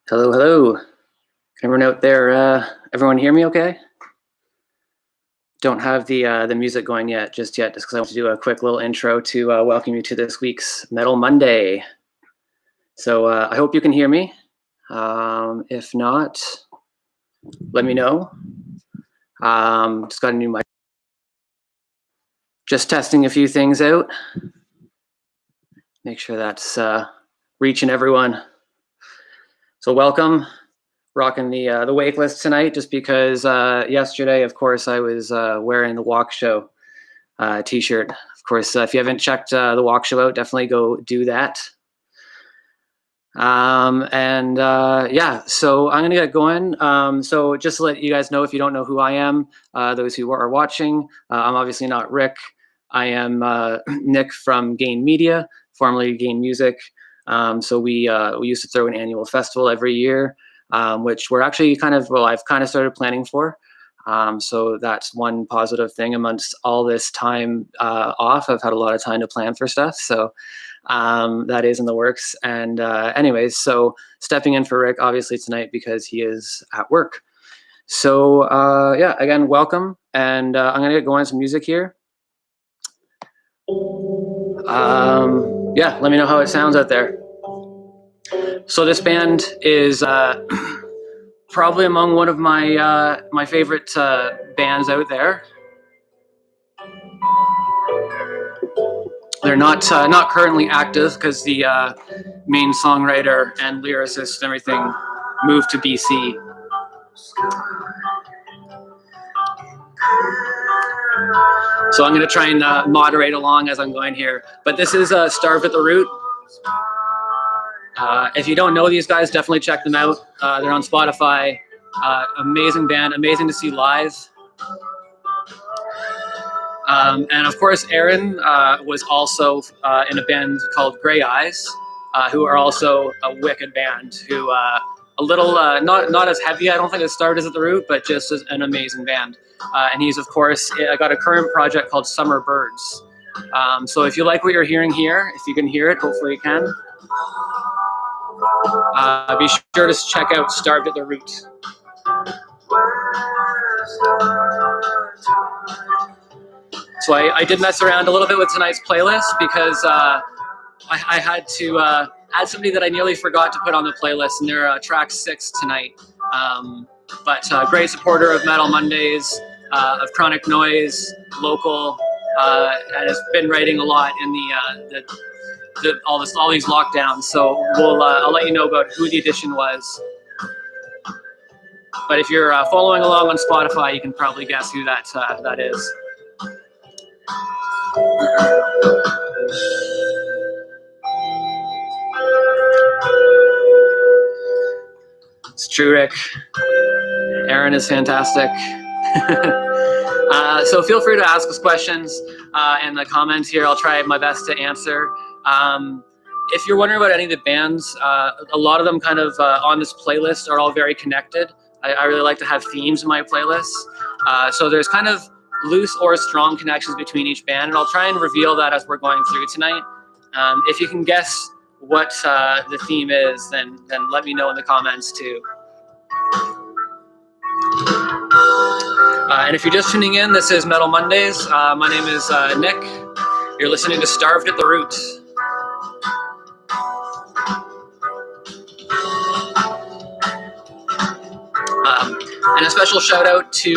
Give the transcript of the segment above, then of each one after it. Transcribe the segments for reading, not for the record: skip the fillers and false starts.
Hello, hello. Can everyone out there, everyone hear me okay? Don't have the music going just yet, just because I want to do a quick little intro to welcome you to this week's Metal Monday. So I hope you can hear me. If not, let me know. Just got a new mic. Just testing a few things out. Make sure that's reaching everyone. So welcome. Rocking the wake list tonight, just because yesterday, of course, I was wearing the Walk Show t-shirt. Of course, if you haven't checked the Walk Show out, definitely go do that. Yeah, so I'm gonna get going. So just to let you guys know, if you don't know who I am, those who are watching, I'm obviously not Rick. I am Nick from Gain Media, formerly Gain Music. So we used to throw an annual festival every year, which we're actually I've kind of started planning for. So that's one positive thing amongst all this time off. I've had a lot of time to plan for stuff. So that is in the works. And anyways, so stepping in for Rick, obviously tonight, because he is at work. So yeah, again, welcome. And I'm going to get going on some music here. Yeah, let me know how it sounds out there. So this band is probably among one of my my favorite bands out there. They're not currently active because the main songwriter and lyricist and everything moved to BC. So I'm going to try and moderate along as I'm going here. But this is Starved at the Root. If you don't know these guys, definitely check them out. They're on Spotify. Amazing band, amazing to see live. And of course, Aaron was also in a band called Grey Eyes, who are also a wicked band, who a little, not as heavy, I don't think, as Starved at the Root, but just as an amazing band. And he's, of course, got a current project called Summer Birds. So if you like what you're hearing here, if you can hear it, hopefully you can, be sure to check out Starved at the Root. So I did mess around a little bit with tonight's playlist because I had to add somebody that I nearly forgot to put on the playlist, and they're track 6 tonight. But great supporter of Metal Mondays, of Chronic Noise, local, and has been writing a lot in all these lockdowns. So I'll let you know about who the edition was. But if you're following along on Spotify, you can probably guess who that is. It's true, Rick. Aaron is fantastic. So feel free to ask us questions in the comments here. I'll try my best to answer. If you're wondering about any of the bands, a lot of them kind of on this playlist are all very connected. I really like to have themes in my playlists. So there's kind of loose or strong connections between each band, and I'll try and reveal that as we're going through tonight. If you can guess what the theme is, then let me know in the comments too. And if you're just tuning in, this is Metal Mondays. My name is Nick. You're listening to Starved at the Root. And a special shout out to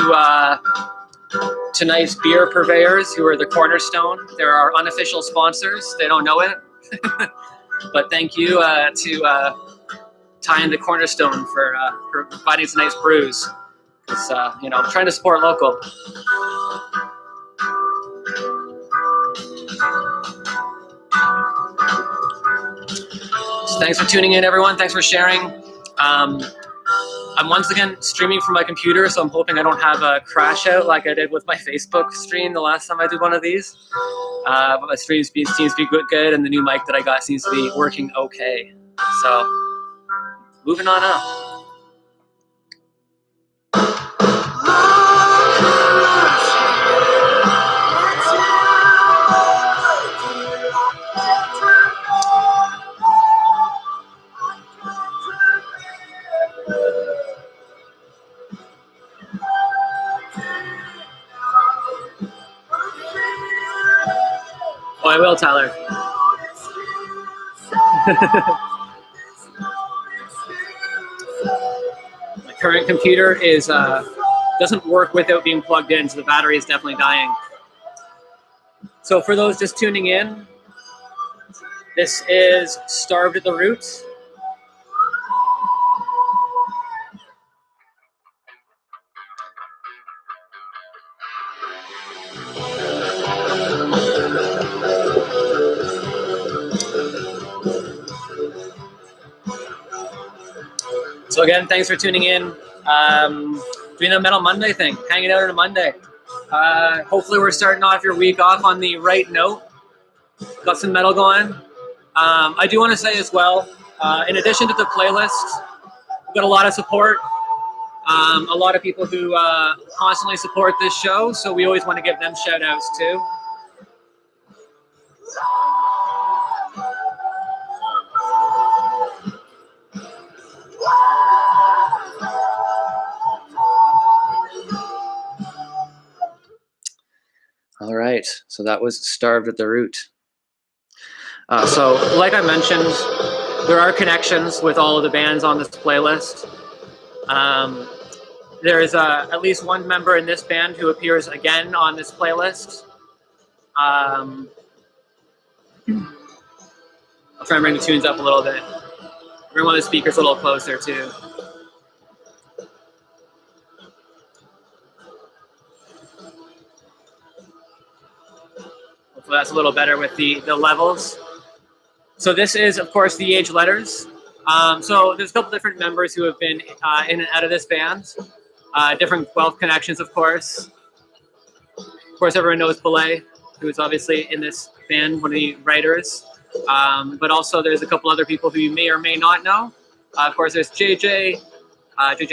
tonight's beer purveyors, who are the Cornerstone. They're our unofficial sponsors. They don't know it. But thank you to Ty and the Cornerstone for providing tonight's brews. Because, I'm trying to support local. So thanks for tuning in, everyone. Thanks for sharing. I'm once again streaming from my computer, so I'm hoping I don't have a crash out like I did with my Facebook stream the last time I did one of these. But my stream speed seems to be good, and the new mic that I got seems to be working okay. So, moving on up. I will, Tyler. My current computer is doesn't work without being plugged in, so the battery is definitely dying. So for those just tuning in, this is Starved at the Roots. So again, thanks for tuning in. Doing the Metal Monday thing, hanging out on a Monday. Hopefully we're starting off your week off on the right note. Got some metal going. I do want to say as well, in addition to the playlist, we've got a lot of support. A lot of people who constantly support this show, so we always want to give them shout outs too. All right, so that was Starved at the Root. So like I mentioned, there are connections with all of the bands on this playlist. There is at least one member in this band who appears again on this playlist. I'll try and bring the tunes up a little bit. Bring one of the speakers a little closer too. Hopefully that's a little better with the levels. So this is, of course, the Age Letters. So there's a couple different members who have been in and out of this band. Different Guelph connections, of course. Of course, everyone knows Belay, who is obviously in this band, one of the writers. But also there's a couple other people who you may or may not know. Of course, there's JJ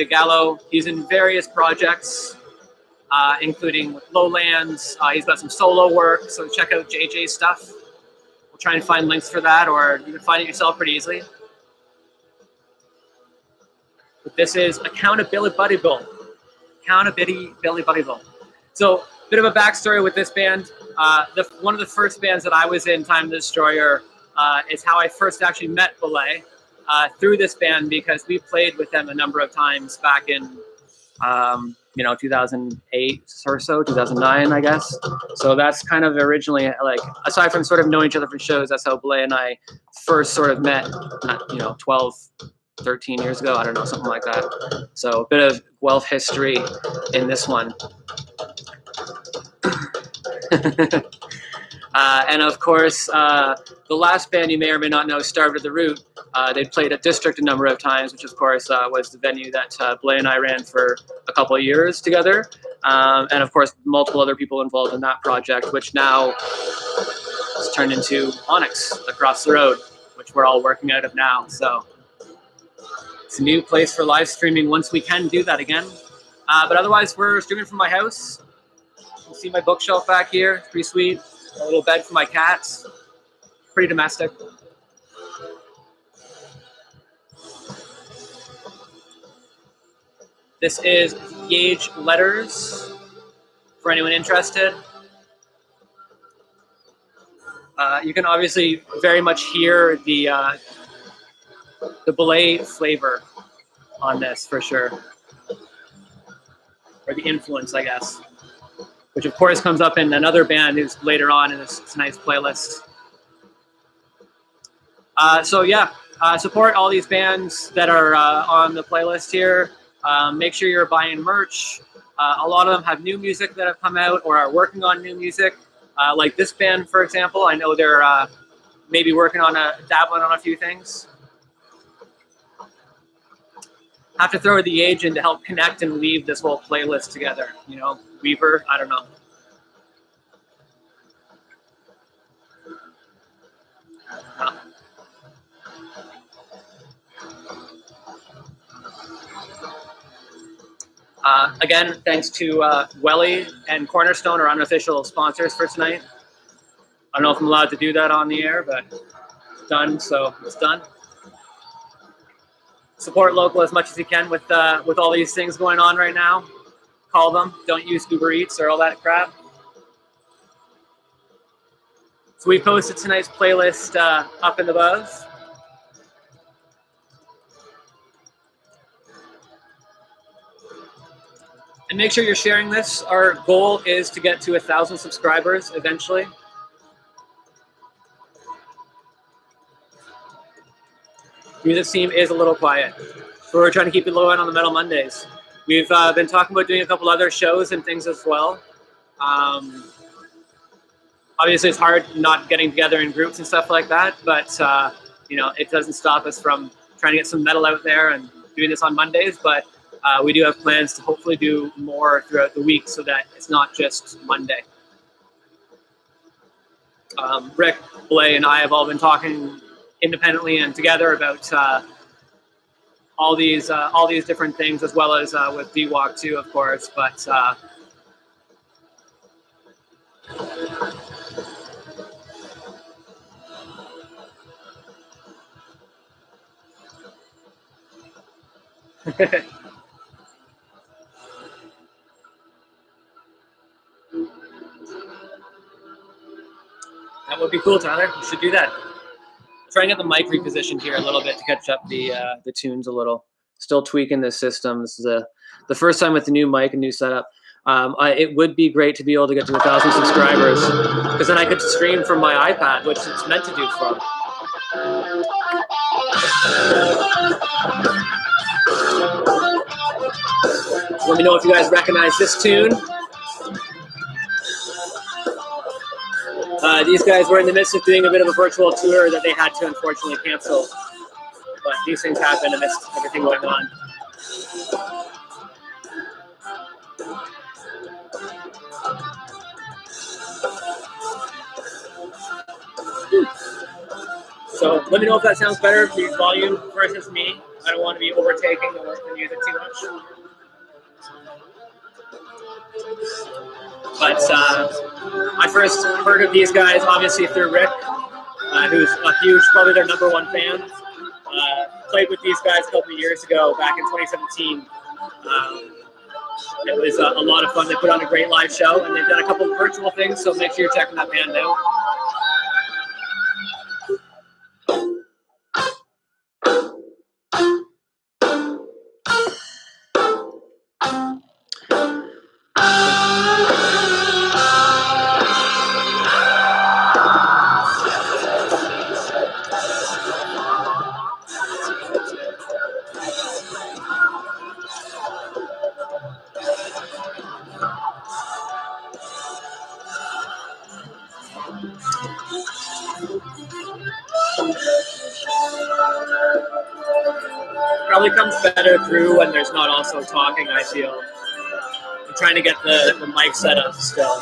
Gallo. He's in various projects, including with Lowlands. He's got some solo work, so check out JJ's stuff. We'll try and find links for that, or you can find it yourself pretty easily. But this is Accountability Buddy Bill. Accountability Buddy Bill. So, bit of a backstory with this band. One of the first bands that I was in, Time the Destroyer, is how I first actually met Belay through this band, because we played with them a number of times back in 2008 or so, 2009, I guess. So that's kind of originally, like, aside from sort of knowing each other from shows, that's how Belay and I first sort of met, 12, 13 years ago, I don't know, something like that. So a bit of Guelph history in this one. And of course, the last band you may or may not know, Starved at the Root, they played at District a number of times, which of course was the venue that Blay and I ran for a couple of years together. And of course, multiple other people involved in that project, which now has turned into Onyx across the road, which we're all working out of now. So it's a new place for live streaming once we can do that again. But otherwise, we're streaming from my house. You can see my bookshelf back here. It's pretty sweet. A little bed for my cats. Pretty domestic. This is Age Letters, for anyone interested. You can obviously very much hear the Belay flavor on this, for sure. Or the influence, I guess. Which of course comes up in another band who's later on in this nice playlist. Support all these bands that are on the playlist here. Make sure you're buying merch. A lot of them have new music that have come out or are working on new music. Like this band, for example, I know they're maybe working on dabbling on a few things. Have to throw the Age in to help connect and weave this whole playlist together. Wever, I don't know. Again, thanks to Welly and Cornerstone, our unofficial sponsors for tonight. I don't know if I'm allowed to do that on the air, but it's done, so it's done. Support local as much as you can with all these things going on right now. Call them. Don't use Uber Eats or all that crap. So we posted tonight's playlist up in the buzz. And make sure you're sharing this. Our goal is to get to 1,000 subscribers eventually. Music team is a little quiet. So we're trying to keep it low end on the Metal Mondays. We've been talking about doing a couple other shows and things as well. Obviously, it's hard not getting together in groups and stuff like that, but you know, it doesn't stop us from trying to get some metal out there and doing this on Mondays. But we do have plans to hopefully do more throughout the week so that it's not just Monday. Rick, Blay, and I have all been talking independently and together about all these different things, as well as with D-Walk too, of course. But that would be cool, Tyler. We should do that. Try and get the mic repositioned here a little bit to catch up the tunes a little. Still tweaking this system. This is the first time with the new mic and new setup. It would be great to be able to get to 1,000 subscribers, because then I could stream from my iPad, which it's meant to do from. Let me know if you guys recognize this tune. These guys were in the midst of doing a bit of a virtual tour that they had to unfortunately cancel. But these things happen amidst everything going on. So let me know if that sounds better, the volume versus me. I don't want to be overtaking the music too much. But I first heard of these guys obviously through Rick, who's a huge, probably their #1 fan. Played with these guys a couple of years ago, back in 2017. It was a lot of fun. They put on a great live show, and they've done a couple of virtual things, so make sure you're checking that band out. Probably comes better through when there's not also talking, I feel. I'm trying to get the mic set up still.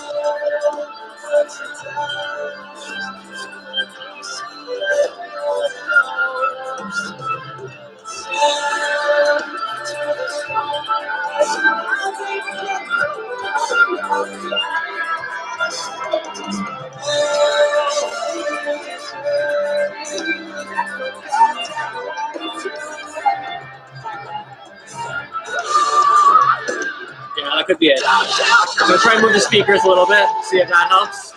Yeah, that could be it. I'm going to try and move the speakers a little bit, see if that helps.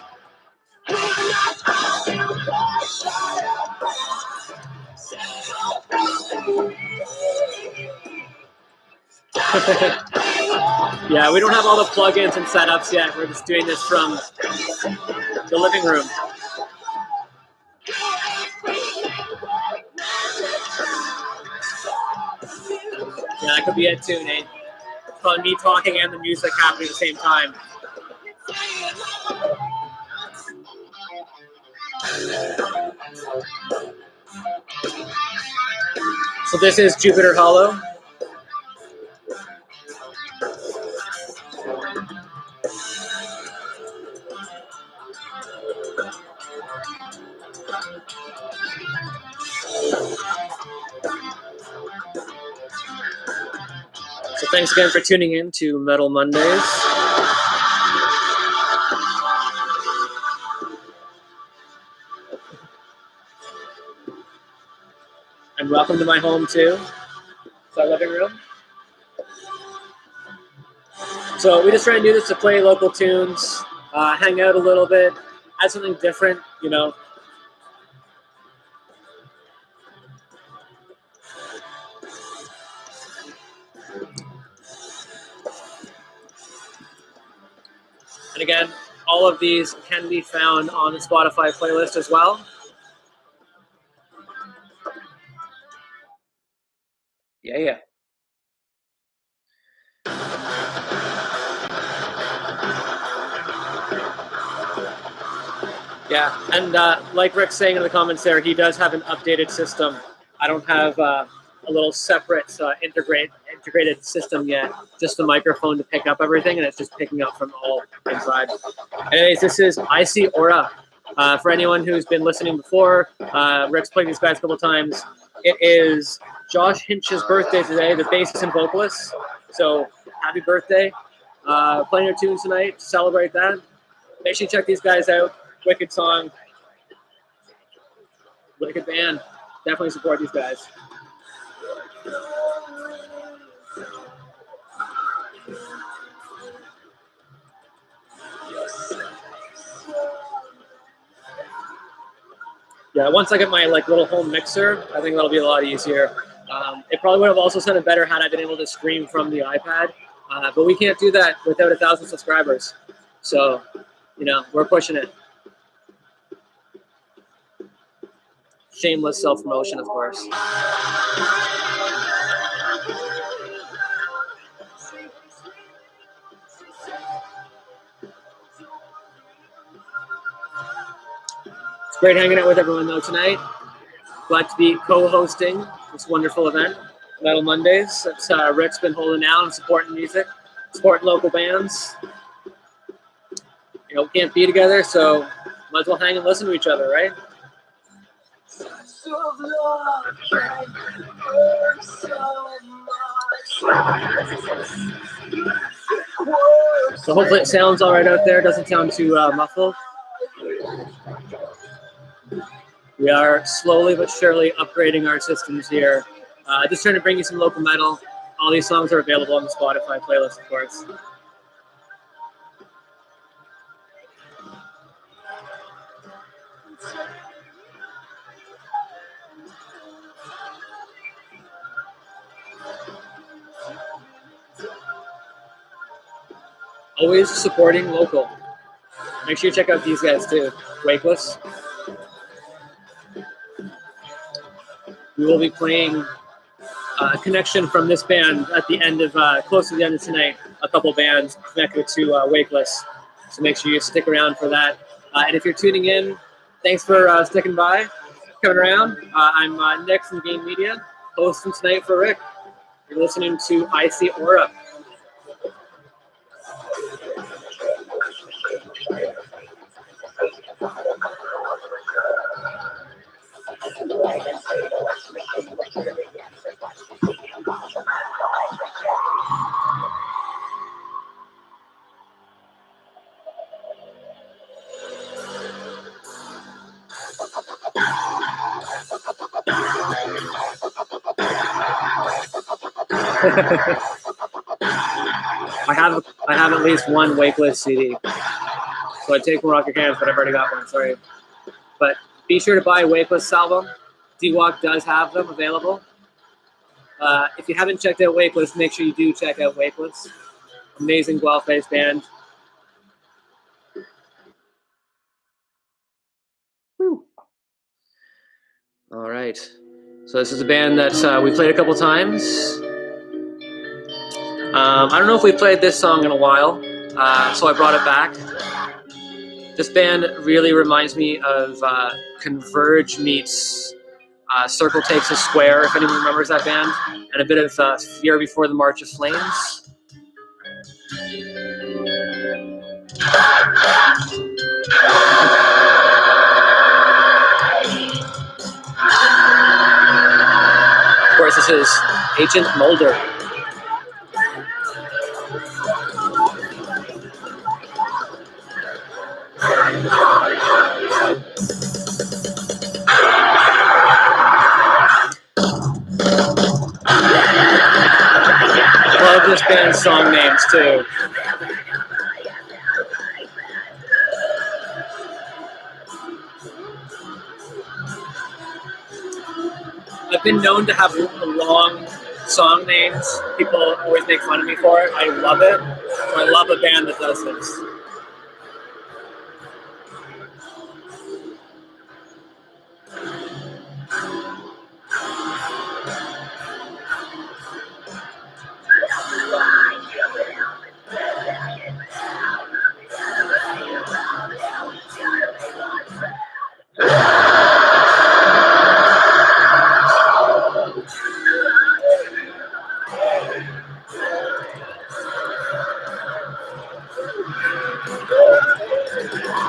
Yeah, we don't have all the plugins and setups yet. We're just doing this from the living room. Yeah, that could be it too, Nate. Probably me talking and the music happening at the same time. So this is Jupiter Hollow. So thanks again for tuning in to Metal Mondays. And welcome to my home too. It's our living room. So we just try and do this to play local tunes, hang out a little bit, add something different, you know. And again, all of these can be found on the Spotify playlist as well. Yeah, yeah. Yeah, and like Rick's saying in the comments there, he does have an updated system. I don't have a little separate integrated system yet, just the microphone to pick up everything, and it's just picking up from all inside. Anyways, this is I See Aura. For anyone who's been listening before, Rick's played these guys a couple times. It is Josh Hinch's birthday today, the bassist and vocalist. So happy birthday. Playing your tunes tonight to celebrate that. Make sure you check these guys out. Wicked song. Wicked band. Definitely support these guys. Yeah, once I get my little home mixer, I think that'll be a lot easier. It probably would have also sounded better had I been able to stream from the iPad, but we can't do that without 1,000 subscribers. So, you know, we're pushing it. Shameless self-promotion, of course. It's great hanging out with everyone, though, tonight. Glad to be co-hosting this wonderful event, Metal Mondays. That's Rick's been holding down and supporting music, supporting local bands. You know, we can't be together, so might as well hang and listen to each other, right? So hopefully it sounds all right out there. Doesn't sound too muffled. We are slowly but surely upgrading our systems here. Just trying to bring you some local metal. All these songs are available on the Spotify playlist, of course. Always supporting local. Make sure you check out these guys too. Wakeless. We will be playing a connection from this band at the end of, close to the end of tonight. A couple bands connected to Wakeless. So make sure you stick around for that. And if you're tuning in, thanks for sticking by, coming around. I'm Nick from Game Media, hosting tonight for Rick. You're listening to I See Aura. I have at least one Wakeless CD. So I take one off your hands, but I've already got one, sorry. But be sure to buy a Wakeless album. D-Walk does have them available. If you haven't checked out Wakeless, make sure you do check out Wakeless. Amazing Guelph-based band. Woo. All right. So this is a band that we played a couple times. I don't know if we played this song in a while, so I brought it back. This band really reminds me of Converge meets Circle Takes a Square, if anyone remembers that band, and a bit of Fear Before the March of Flames. Of course, this is Agent Mulder. Love this band's song names too. been known to have long song names. People always make fun of me for it. I love it. I love a band that does this.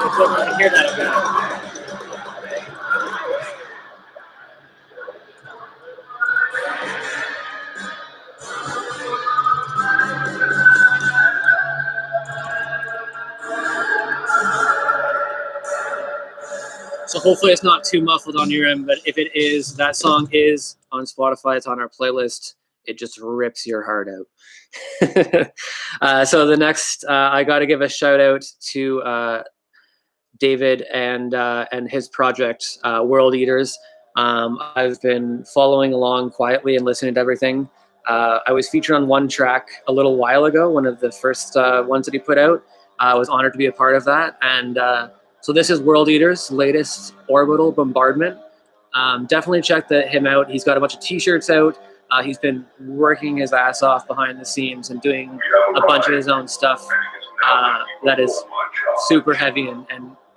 Let's go and hear that again. So hopefully it's not too muffled on your end, but if it is, that song is on Spotify. It's on our playlist. It just rips your heart out. So the next, I got to give a shout out to David and his project, World Eaters. I've been following along quietly and listening to everything. I was featured on one track a little while ago, one of the first ones that he put out. I was honored to be a part of that. And so this is World Eaters' latest orbital bombardment. Definitely check him out. He's got a bunch of t-shirts out. He's been working his ass off behind the scenes and doing a bunch of his own stuff that is super heavy and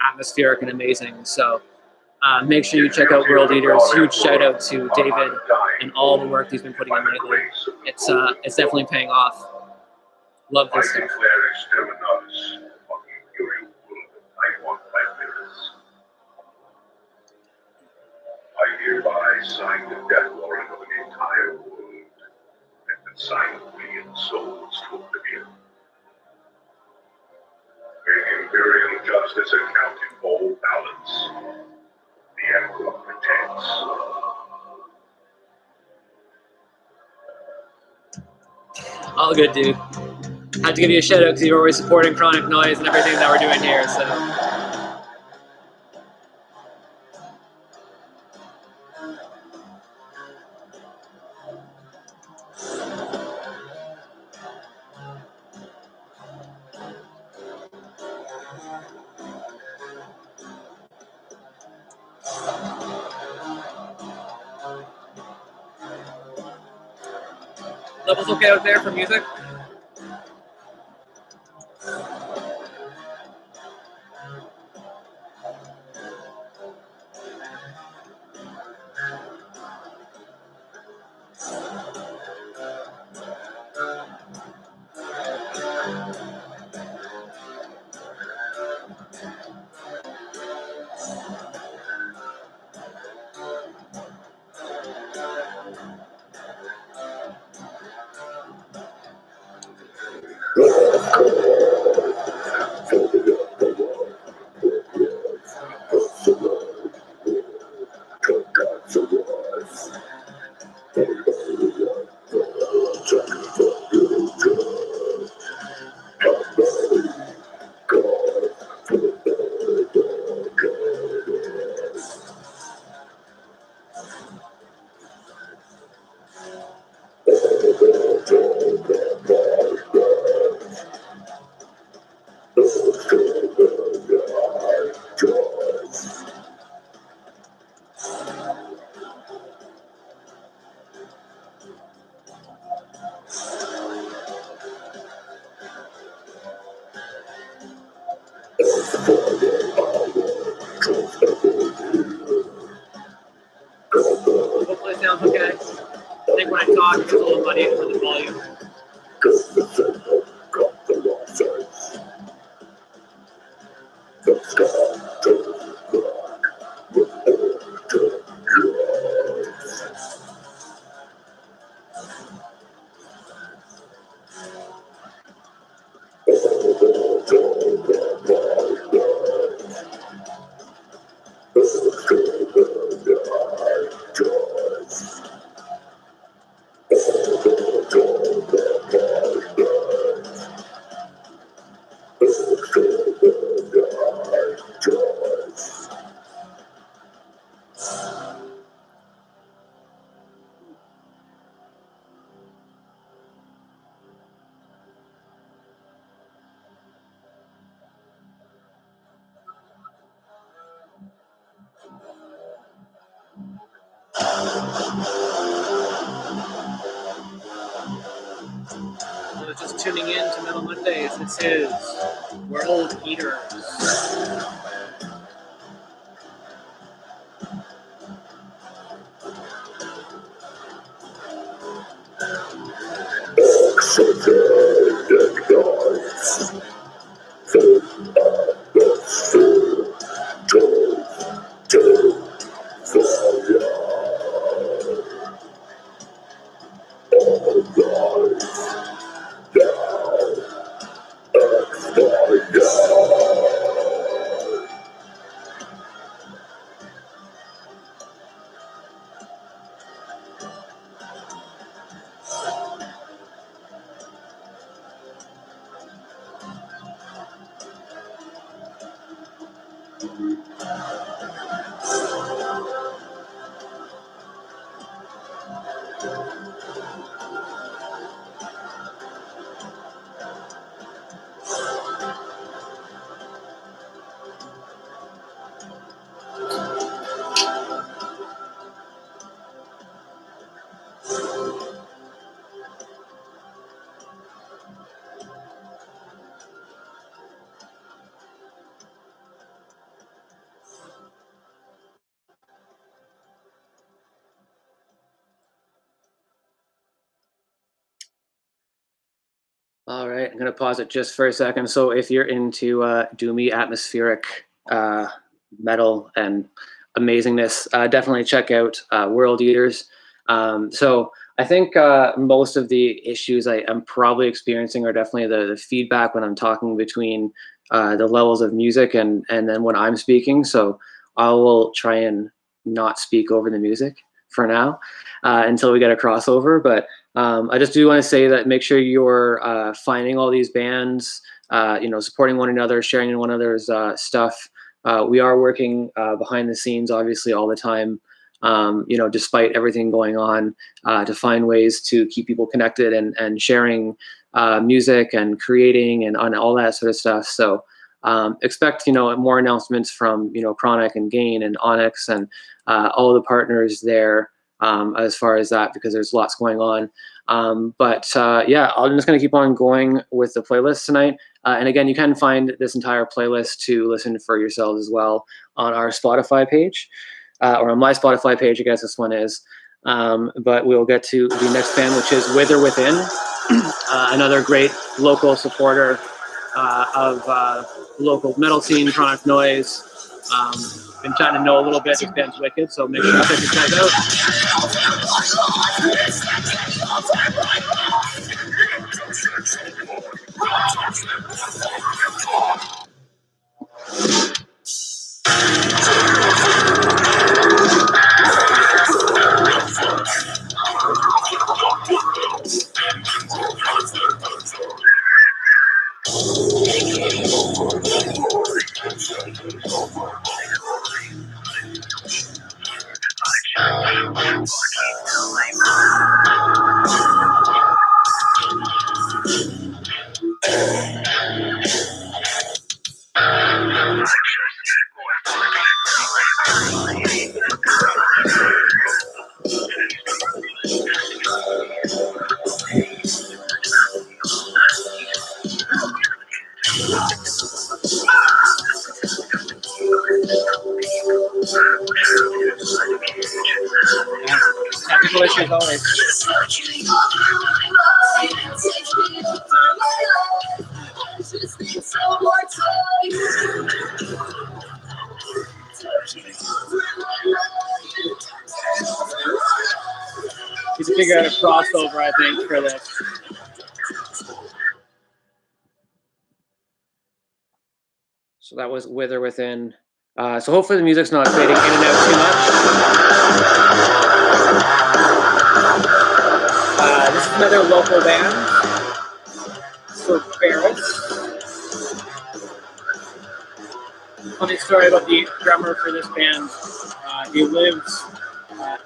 atmospheric and amazing. So make sure you check out World Eaters. Huge shout out to David and all the work he's been putting in lately. It's definitely paying off. Love this stuff. I hereby sign the death warrant of an entire world, and consign a million souls to oblivion. May imperial justice account in full balance. The Emperor protects. All good, dude. Had to give you a shout out because you're always supporting Chronic Noise and everything that we're doing here. So. Levels okay out there for music? Hopefully it sounds okay. I think when I talk, it's a little muddy for the volume. Just tuning in to Metal Mondays. This is World Eaters. All right, I'm going to pause it just for a second. So if you're into doomy atmospheric metal and amazingness, definitely check out World Eaters. So I think most of the issues I am probably experiencing are definitely the feedback when I'm talking between the levels of music and then when I'm speaking. So I will try and not speak over the music for now until we get a crossover. But I just do want to say that make sure you're finding all these bands, supporting one another, sharing one another's stuff. We are working behind the scenes, obviously, all the time, despite everything going on, to find ways to keep people connected and sharing music and creating and on all that sort of stuff. So expect, more announcements from, Chronic and Gain and Onyx and all the partners there as far as that, because there's lots going on. But I'm just going to keep on going with the playlist tonight. And again, you can find this entire playlist to listen for yourselves as well on our Spotify page, or on my Spotify page, I guess this one is. But we'll get to the next band, which is Wither Within, another great local supporter of local metal scene, Chronic Noise. Been trying to know a little bit. This band's wicked, so make sure you check these guys out. Technical issues always. Need to figure out a crossover, I think, for this. So that was Wither Within. So hopefully the music's not fading in and out too much. This is another local band for Barrett. Funny story about the drummer for this band. He lives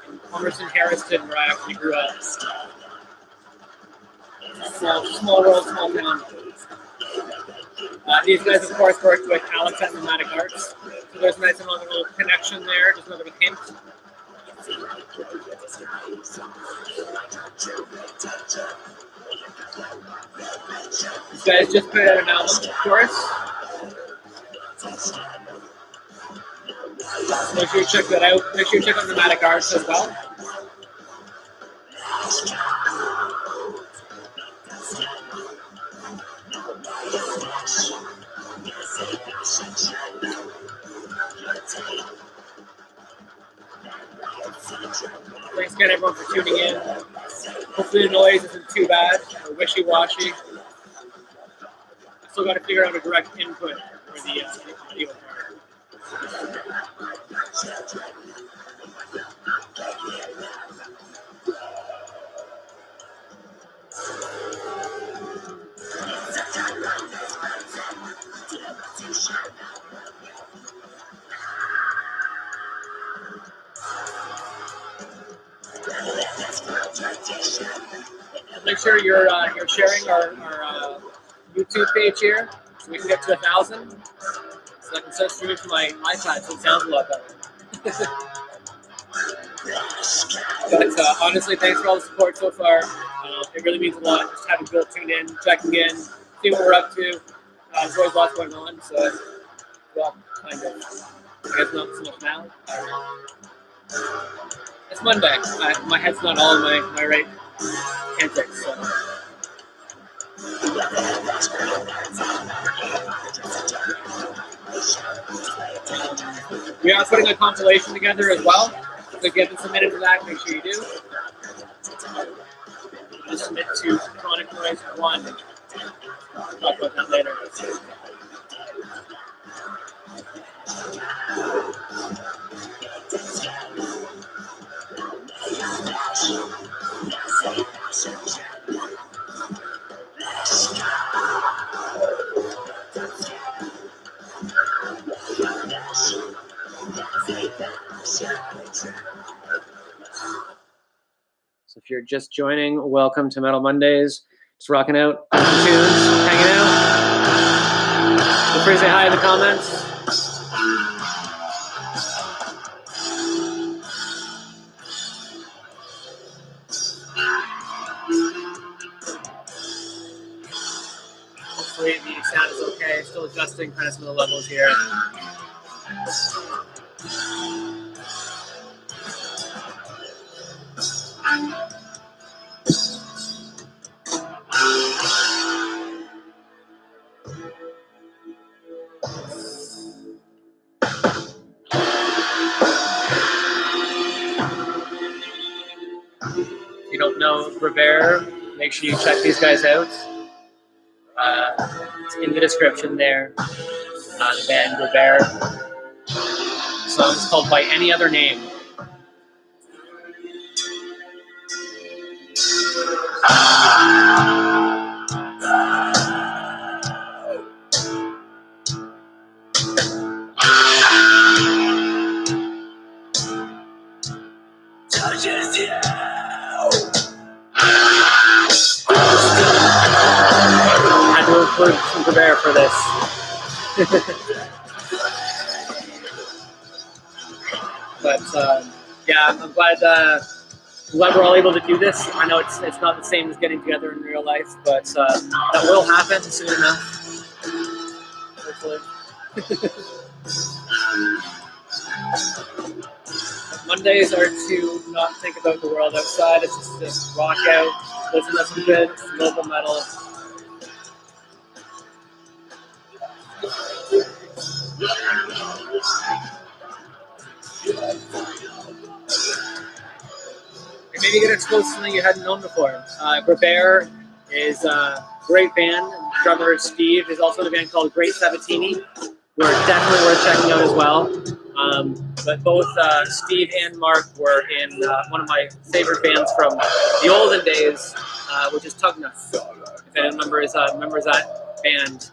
in Palmerston, Harriston, where I actually grew up. Small world, small town. These guys, of course, worked with Alex at Nomadic Arts. So there's a nice little connection there, just another hint. These guys just put out an album, of course. Make sure you check that out. Make sure you check out Dramatic Arts as well. Thanks again, everyone, for tuning in. Hopefully the noise isn't too bad or wishy-washy. I still got to figure out a direct input for the audio part. Make sure you're sharing our YouTube page here so we can get to 1,000. So I can start streaming from my iPad so it sounds a lot better. But honestly, thanks for all the support so far. It really means a lot just having people tuned in, checking in, seeing what we're up to. There's always lots going on, so well, kind of. I guess not so much now. It's Monday. My head's not all in my right antics. So. We are putting a compilation together as well. So get them submitted to that, make sure you do. Just submit to Chronic Noise 1. We'll talk about that later. So if you're just joining, welcome to Metal Mondays. Just rocking out, tunes, hanging out. Feel free to say hi in the comments. Hopefully the sound is okay. Still adjusting kind of some of the levels here. If you don't know Wever, make sure you check these guys out. It's in the description there. The band Wever. The song is called By Any Other Name. Had to include some Wever for this. But yeah, I'm glad we're all able to do this. I know it's not the same as getting together in real life, but that will happen soon enough. Hopefully. Mondays are to not think about the world outside. It's just rock out, listen to some good local metal. And maybe get exposed to something you hadn't known before. Wever is a great band. Drummer Steve is also in a band called Great Sabatini, who are definitely worth checking out as well. But both Steve and Mark were in one of my favorite bands from the olden days, which is Tugnut. If anyone remembers that band.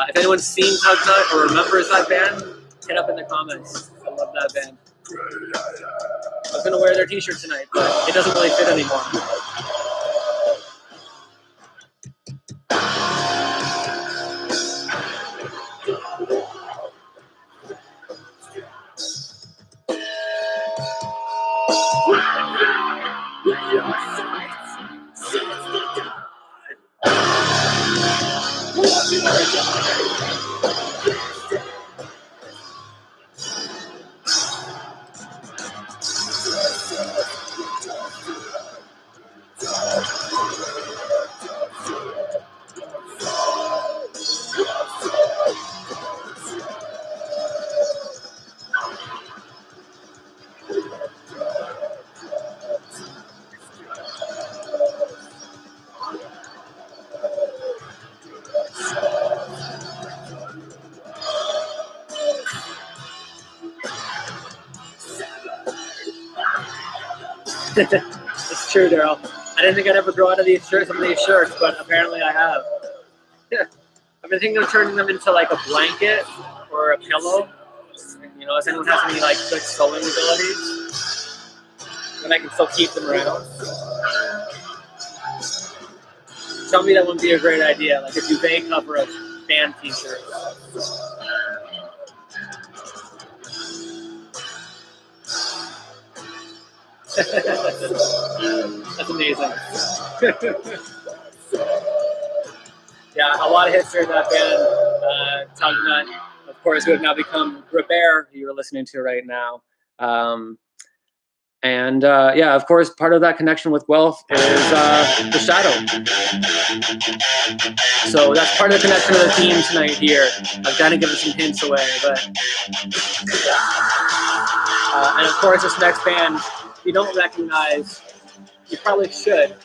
If anyone's seen Tugnut or remembers that band, hit up in the comments. I love that band. I was going to wear their t-shirt tonight, but it doesn't really fit anymore. It's true, Daryl. I didn't think I'd ever grow out of some of these shirts, but apparently I have. I've been thinking of turning them into like a blanket or a pillow. You know, if anyone has any like good sewing abilities, then I can still keep them around. Tell me that wouldn't be a great idea, like a duvet cover of band t-shirts. That's amazing. Yeah, a lot of history of that band. Tugnut, of course, who have now become Wever, who you're listening to right now. And yeah, of course, part of that connection with Guelph is the shadow. So that's part of the connection of the theme tonight here. I've got to give it some hints away, but and of course, this next band you don't recognize. You probably should.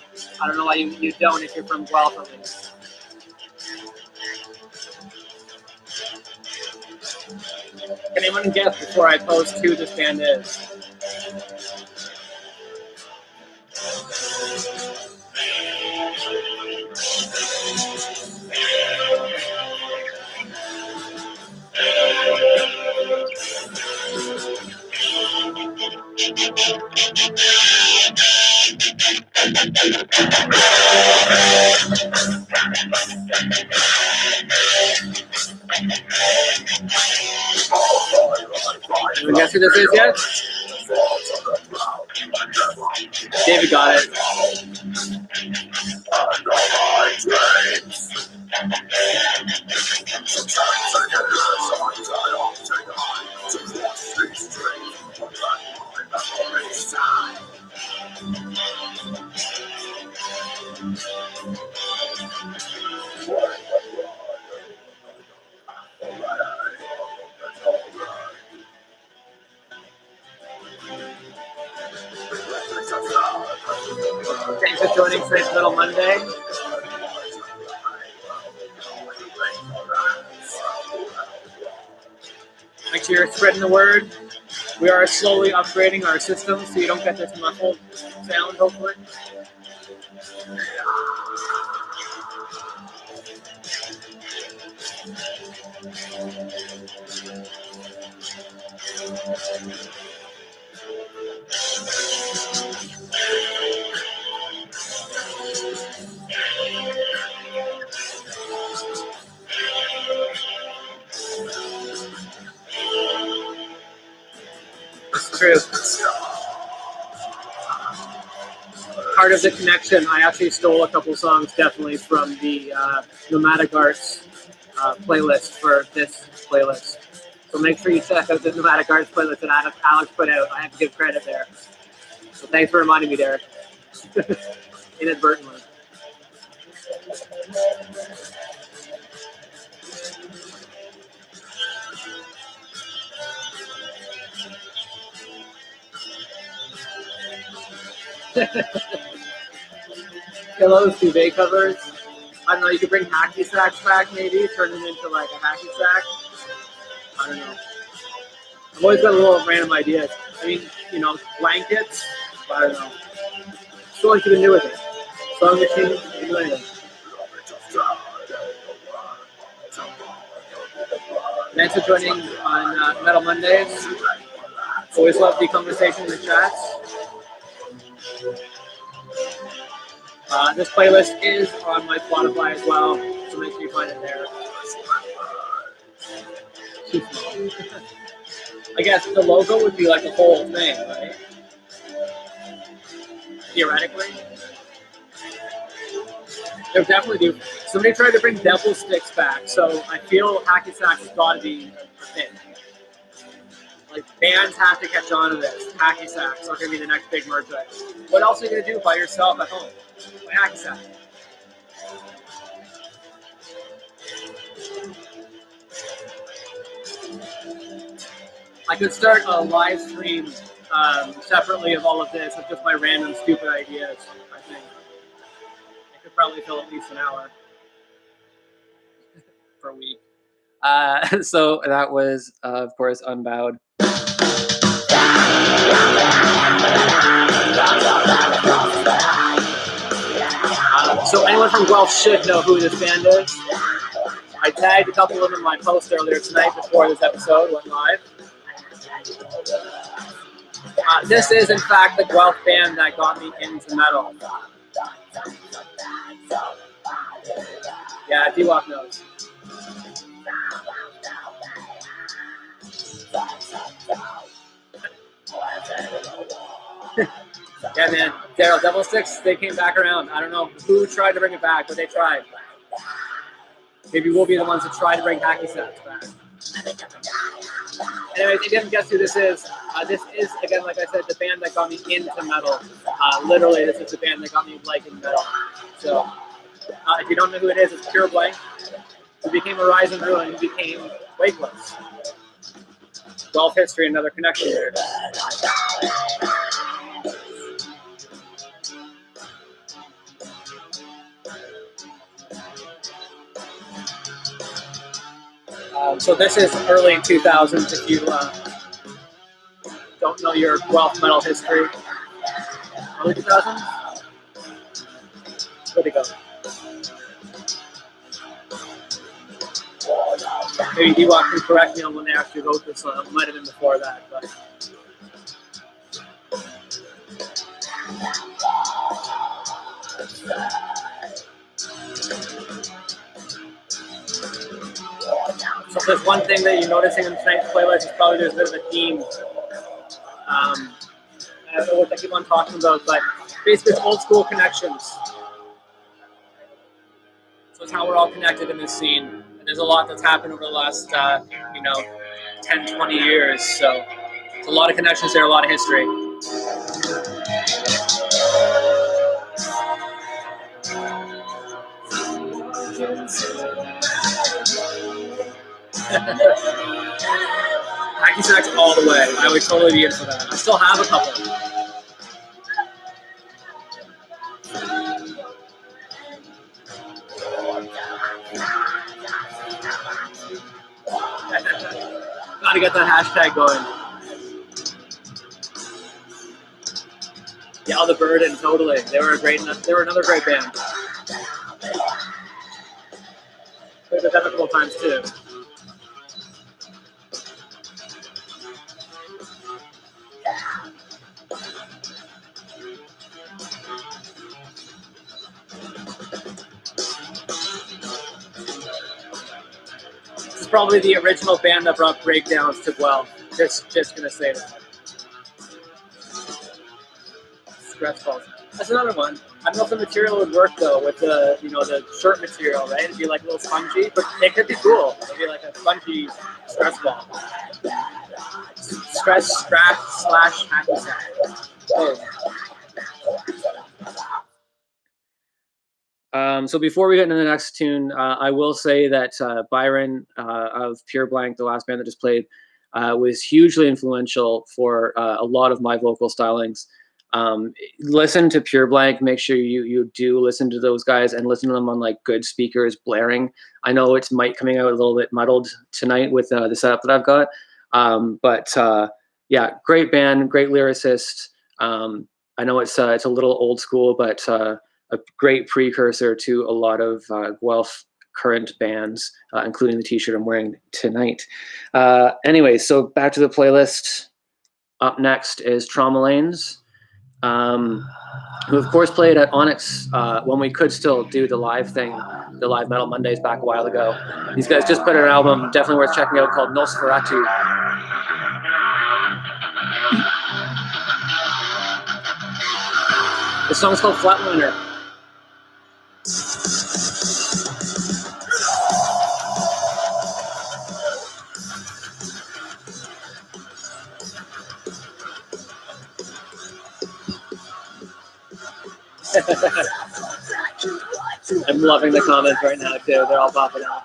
I don't know why you don't if you're from Guelph at least. Can anyone guess before I post who this band is? Anyone guess who this is yet? David got it. Thanks for joining tonight's Little Monday. Make sure you're spreading the word. We are slowly upgrading our system so you don't get this muffled sound, hopefully. It's true. Part of the connection, I actually stole a couple songs definitely from the Nomadic Arts playlist for this playlist. So make sure you check out the Nomadic Arts playlist that Alex put out. I have to give credit there. So thanks for reminding me, Derek. Inadvertently. Those duvet covers. I don't know, you could bring hacky sacks back maybe, turn them into like a hacky sack. I don't know. I've always got little random ideas. I mean, you know, blankets. I don't know. So what you can do with it. Sewing machine, you can do anything. Thanks for joining on Metal Mondays. Always love the conversation in the chats. This playlist is on my Spotify as well, so make sure you find it there. I guess the logo would be like the whole thing, right? Theoretically. They would definitely do. Somebody tried to bring devil sticks back, so I feel hacky sack has got to be a thing. Like, bands have to catch on to this. Hacky sacks are going to be the next big merch item. What else are you going to do by yourself at home? Play hacky sack. I could start a live stream separately of all of this with just my random stupid ideas, I think. I could probably fill at least an hour per week. So that was, of course, Unbowed. So anyone from Guelph should know who this band is. I tagged a couple of them in my post earlier tonight before this episode went live. This is, in fact, the Guelph band that got me into metal. Yeah, D-Walk knows. Yeah, man. Daryl, Devil Sticks, they came back around. I don't know who tried to bring it back, but they tried. Maybe we'll be the ones that try to bring hacky sacks back. Anyways, if you haven't guessed who this is, again, like I said, the band that got me into metal. Literally, this is the band that got me liking metal. So, if you don't know who it is, it's Pure Blank. Who became a Rise and Ruin, who became Wakeless. Guelph history, another connection there. So this is early 2000s if you don't know your Guelph metal history. Early 2000s? Where'd it go? Maybe D-Walk can correct me on when they actually wrote this. It might have been before that. But. So if there's one thing that you're noticing in tonight's playlist, is probably there's a bit of a theme. I don't know what I keep on talking about, but basically it's old school connections. So it's how we're all connected in this scene. And there's a lot that's happened over the last, 10, 20 years. So there's a lot of connections there, a lot of history. Hacky sacks all the way. I would totally be in for that. I still have a couple. Gotta get that hashtag going. Yeah, the Burden, totally. They were another great band. Played with them a couple times too. This is probably the original band that brought breakdowns to Guelph. Just gonna say that. Stretch balls. That's another one. I don't know if the material would work though with the the shirt material, right? It'd be like a little spongy, but it could be cool. It'd be like a spongy stress ball. Stress strap / hacky sack. So before we get into the next tune, I will say that Byron of Pure Blank, the last band that just played, was hugely influential for a lot of my vocal stylings. Listen to Pure Blank. Make sure you do listen to those guys and listen to them on like good speakers blaring. I know it's coming out a little bit muddled tonight with the setup that I've got, but yeah, great band, great lyricist. I know it's a little old school, but a great precursor to a lot of Guelph current bands, including the t-shirt I'm wearing tonight. Anyway, so back to the playlist. Up next is Trauma Lanes, who of course played at Onyx when we could still do the live thing, the Live Metal Mondays back a while ago. These guys just put out an album, definitely worth checking out, called Nosferatu. The song's called Flatliner. I'm loving the comments right now too. They're all popping out.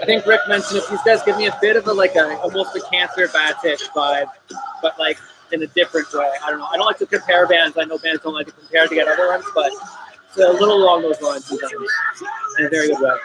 I think Rick mentioned if these guys give me a bit of almost a Cancer Batish vibe, but like in a different way. I don't know. I don't like to compare bands. I know bands don't like to compare to get other ones, but It's a little along those lines sometimes, in a very good way.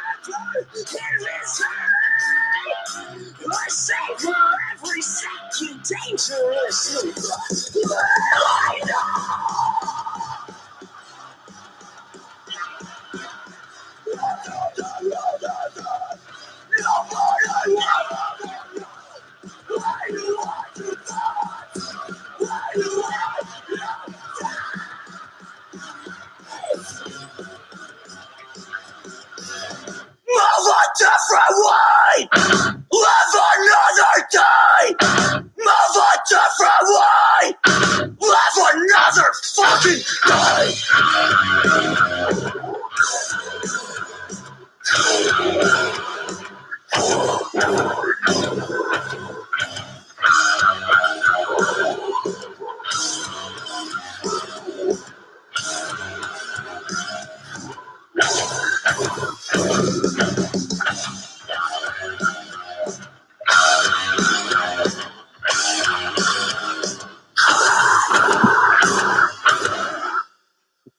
Move a different way! Live another day! Move a different way! Live another fucking day!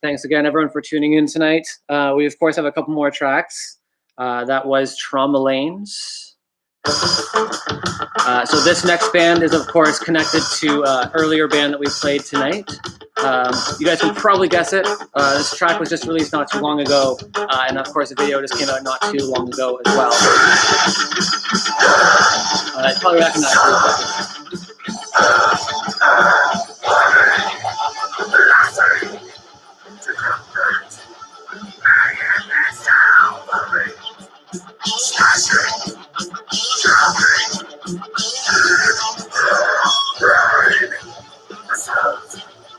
Thanks again, everyone, for tuning in tonight. We, of course, have a couple more tracks. That was Trauma Lanes. So this next band is, of course, connected to earlier band that we played tonight. You guys can probably guess it. This track was just released not too long ago, and of course, the video just came out not too long ago as well. You probably recognize it.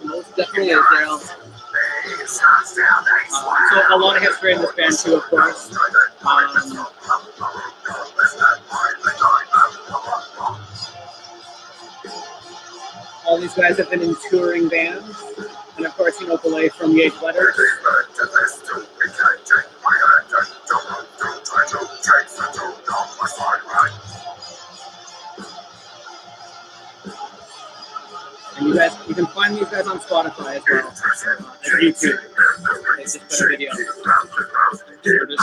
Most definitely is, Daryl. So a lot of history in this band too, of course. All these guys have been in touring bands, and of course, you know, Belay from the Age Letters. And you can find these guys on Spotify as well, as YouTube. They just put a video. For this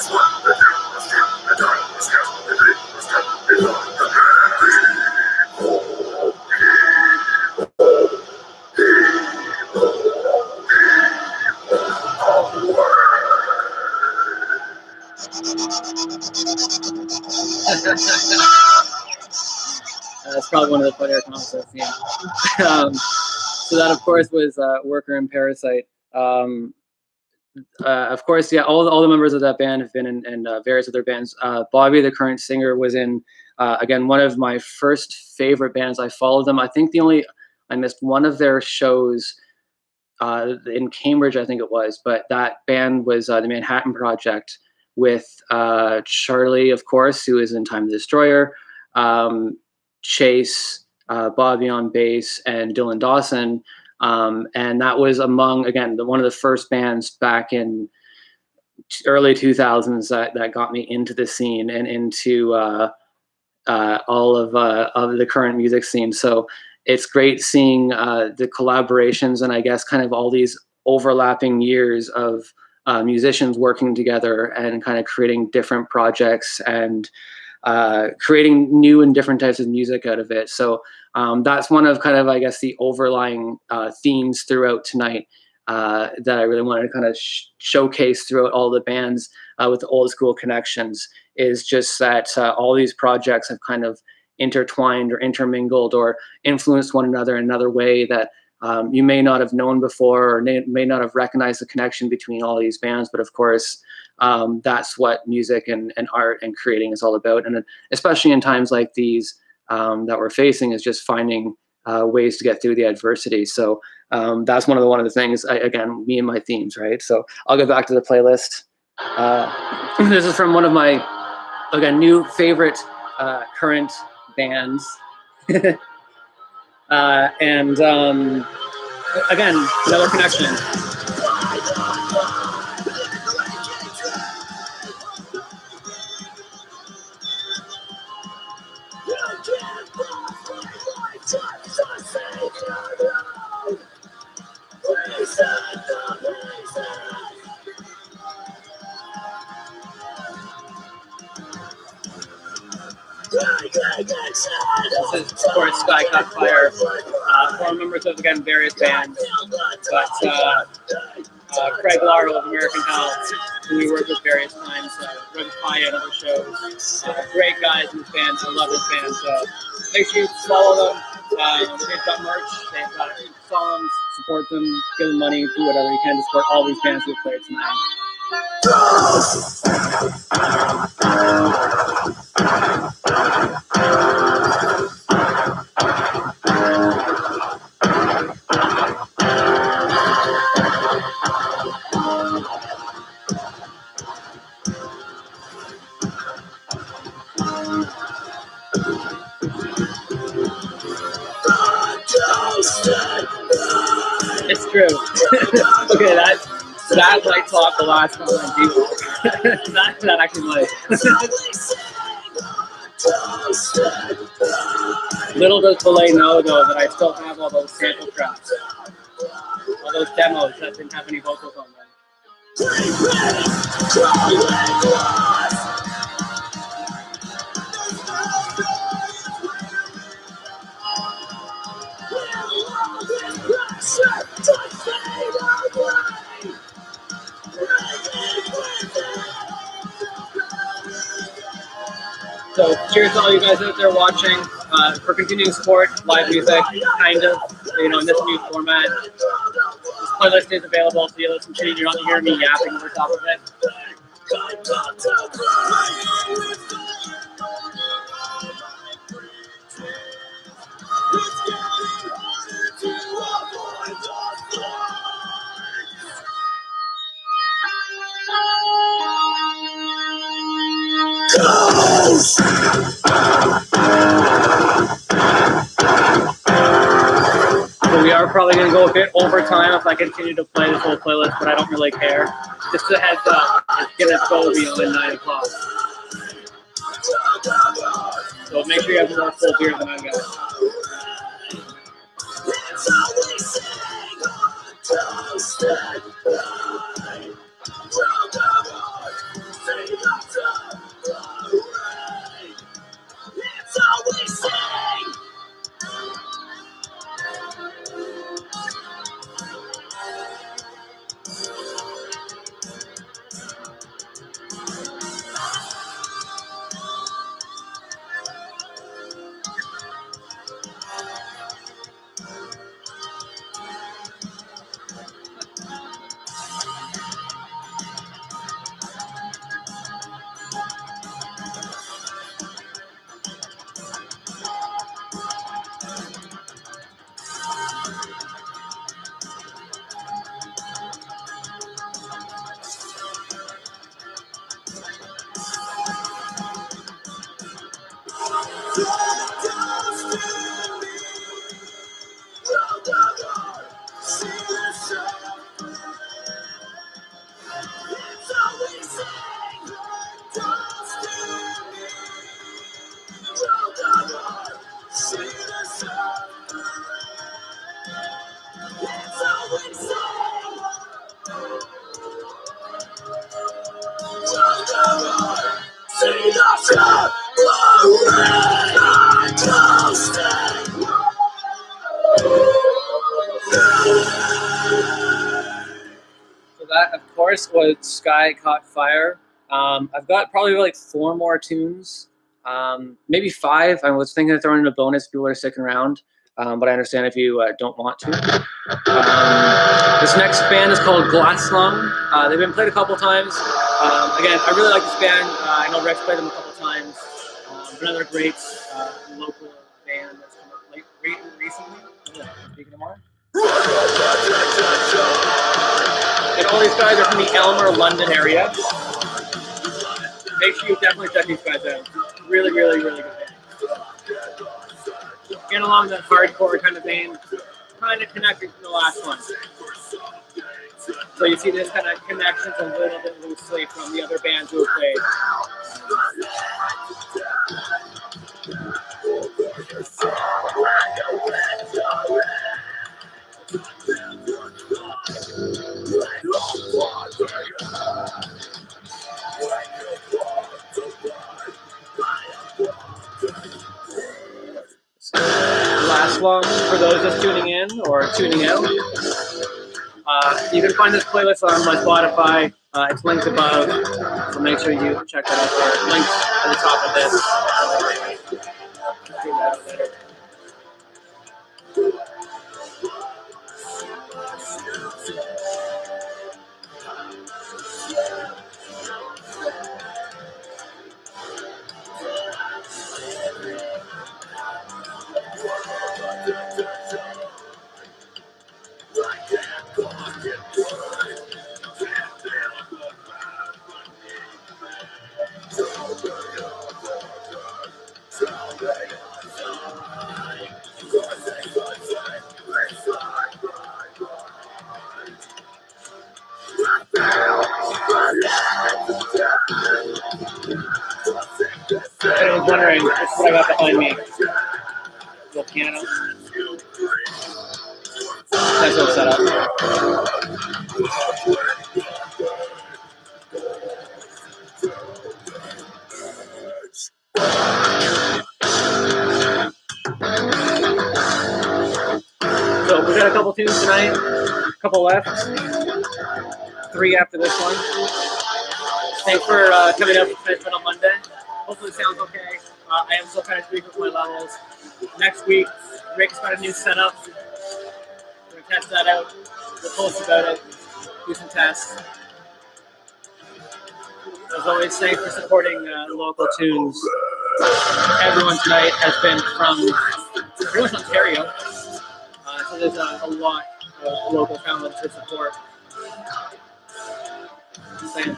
song. That's probably one of the funnier comments I've seen. So that, of course, was Worker and Parasite. Of course, yeah, all the members of that band have been in various other bands. Bobby, the current singer, was in, again, one of my first favorite bands. I followed them. I think I missed one of their shows in Cambridge, I think it was, but that band was the Manhattan Project with Charlie, of course, who is in Time the Destroyer, Chase, Bobby on bass, and Dylan Dawson. And that was among, again, one of the first bands back in early 2000s that got me into the scene and into all of the current music scene. So it's great seeing the collaborations and I guess kind of all these overlapping years of musicians working together and kind of creating different projects and creating new and different types of music out of it. So that's one of kind of, I guess, the overlying themes throughout tonight that I really wanted to kind of showcase throughout all the bands with the old school connections, is just that all these projects have kind of intertwined or intermingled or influenced one another in another way that you may not have known before or may not have recognized the connection between all these bands. But of course, that's what music and art and creating is all about. And especially in times like these that we're facing, is just finding ways to get through the adversity. So that's one of the things, again, me and my themes, right? So I'll go back to the playlist. This is from one of my, again, new favorite current bands. And again, another connection. This is, of course, Sky Caught Fire. Four members of, again, various bands. But Craig Larrell of American Health, who we worked with various times, Red Pie and other shows. Great guys in this band. I love this band. So make sure you follow them. They've got merch. They've got songs. Support them. Give them money. Do whatever you can to support all these bands who played tonight. It's true. Okay, that like taught the last time I do that actually like. Little does Belay know though that I still have all those sample tracks, all those demos that didn't have any vocals on them. So cheers to all you guys out there watching, for continuing support, live music, kind of, in this new format. This playlist is available so you listen to it. You're not hearing me yapping over top of it. So we are probably going to go a bit over time if I continue to play this whole playlist, but I don't really care. Just a heads up, it's going to go beyond 9 o'clock. So make sure you have more full beer than I've got. So that, of course, was Sky Caught Fire. I've got probably like 4 more tunes, maybe 5. I was thinking of throwing in a bonus if people are sticking around, but I understand if you don't want to. This next band is called Glass Lung. They've been played a couple times. Again, I really like this band. I know Rex played them a couple times. Another great local band that's come up recently. Speaking of more. And all these guys are from the Elmer, London area. Make sure you definitely check these guys out. Really, really, really good band. Get along that hardcore kind of vein, kind of connecting to the last one. So you see this kind of connections a little bit loosely from the other bands who have played. Last one for those just tuning in or tuning out. You can find this playlist on my Spotify. It's linked above, so make sure you check that out there. Links at the top of this. I was wondering, this is what I got behind me. Little piano. Nice little setup. So we got a couple tunes tonight, a couple left, 3 after this one. Thanks for coming up on Monday. Hopefully it sounds okay. I am still kind of tweaking with my levels. Next week, Rick's got a new setup. We're going to test that out. We'll post about it, do some tests. As always, thanks for supporting local tunes. Everyone tonight has been from pretty much Ontario. So there's a lot of local talent to support. Just saying.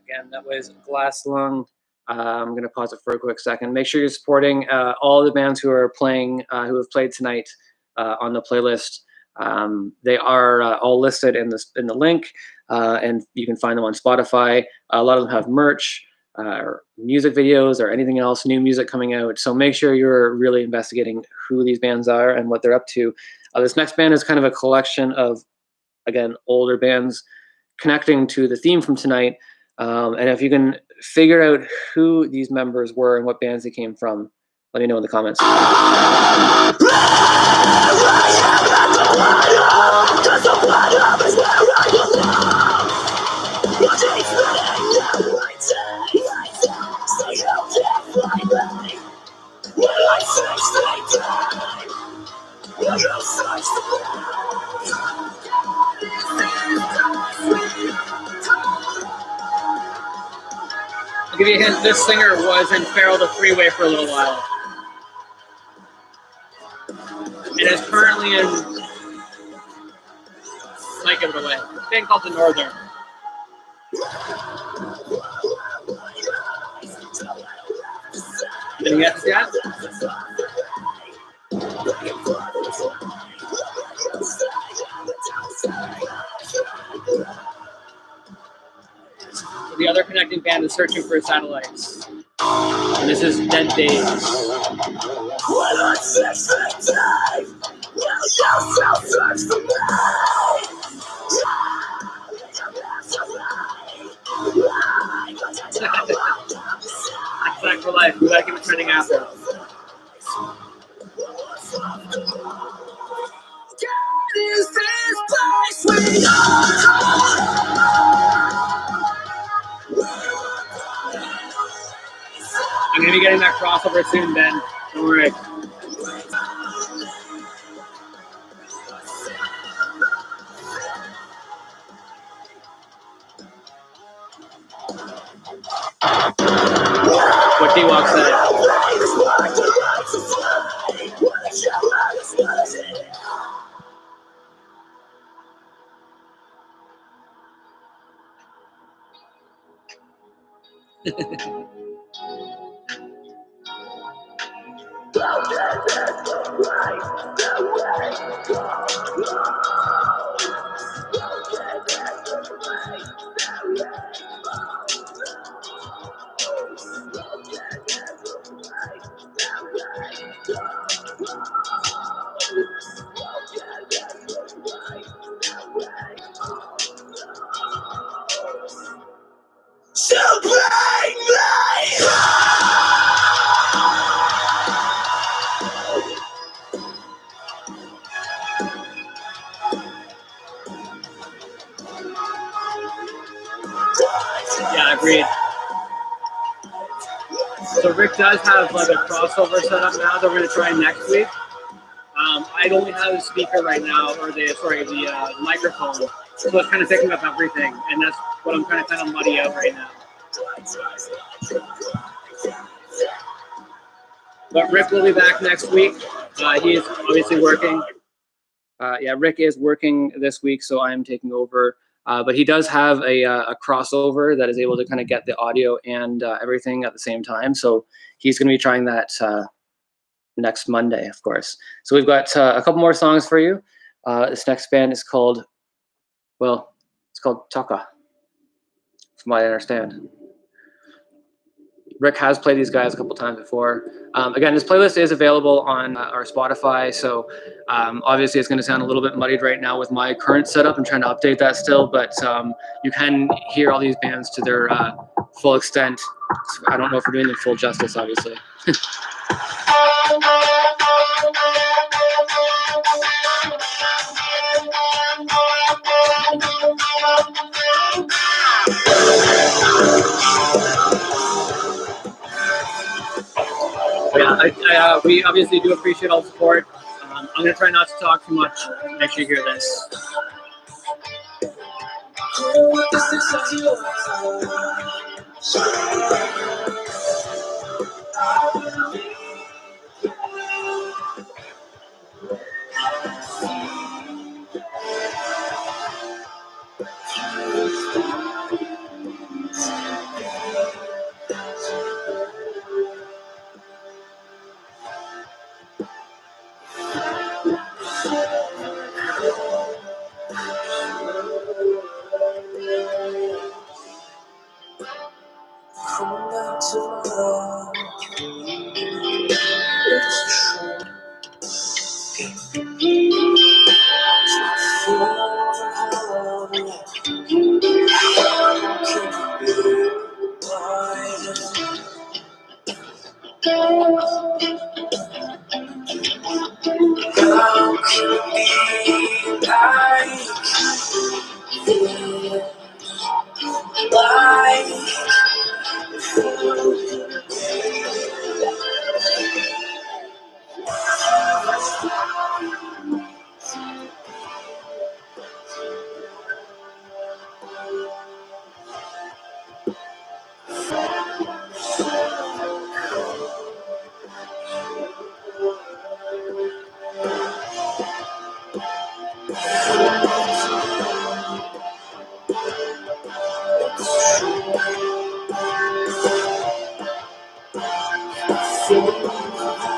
Again, that was Glass Lung. I'm going to pause it for a quick second. Make sure you're supporting all the bands who are playing, who have played tonight on the playlist. They are all listed in the link, and you can find them on Spotify. A lot of them have merch, or music videos, or anything else, new music coming out. So make sure you're really investigating who these bands are and what they're up to. This next band is kind of a collection of, again, older bands connecting to the theme from tonight. And if you can figure out who these members were and what bands they came from, let me know in the comments. I'll give you a hint, this singer was in Feral the Freeway for a little while. And is currently in, might give it away, a band called The Northern. Did you guess that? The other connecting band is Searching for Satellites. And this is Dead Days. When I fix the day, will you still search for me? Back for life. We gotta keep it trending after. God is this place we I'm gonna be getting that crossover soon, Ben. Don't worry. What D-Walk said. Yeah, agreed. So Rick does have like a crossover set up now that we're gonna try next week. I only have the speaker right now, or the microphone, so it's kind of picking up everything, and that's what I'm kind of muddy out right now. But Rick will be back next week. He is obviously working. Yeah, Rick is working this week, so I am taking over. But he does have a crossover that is able to kind of get the audio and everything at the same time. So he's going to be trying that next Monday, of course. So we've got a couple more songs for you. This next band is called, well, it's called Taka, from what I understand. Rick has played these guys a couple times before. Again, this playlist is available on our Spotify, so obviously it's going to sound a little bit muddied right now with my current setup. I'm trying to update that still, but you can hear all these bands to their full extent. I don't know if we're doing them full justice, obviously. Yeah, we obviously do appreciate all the support. I'm going to try not to talk too much. Make sure you hear this.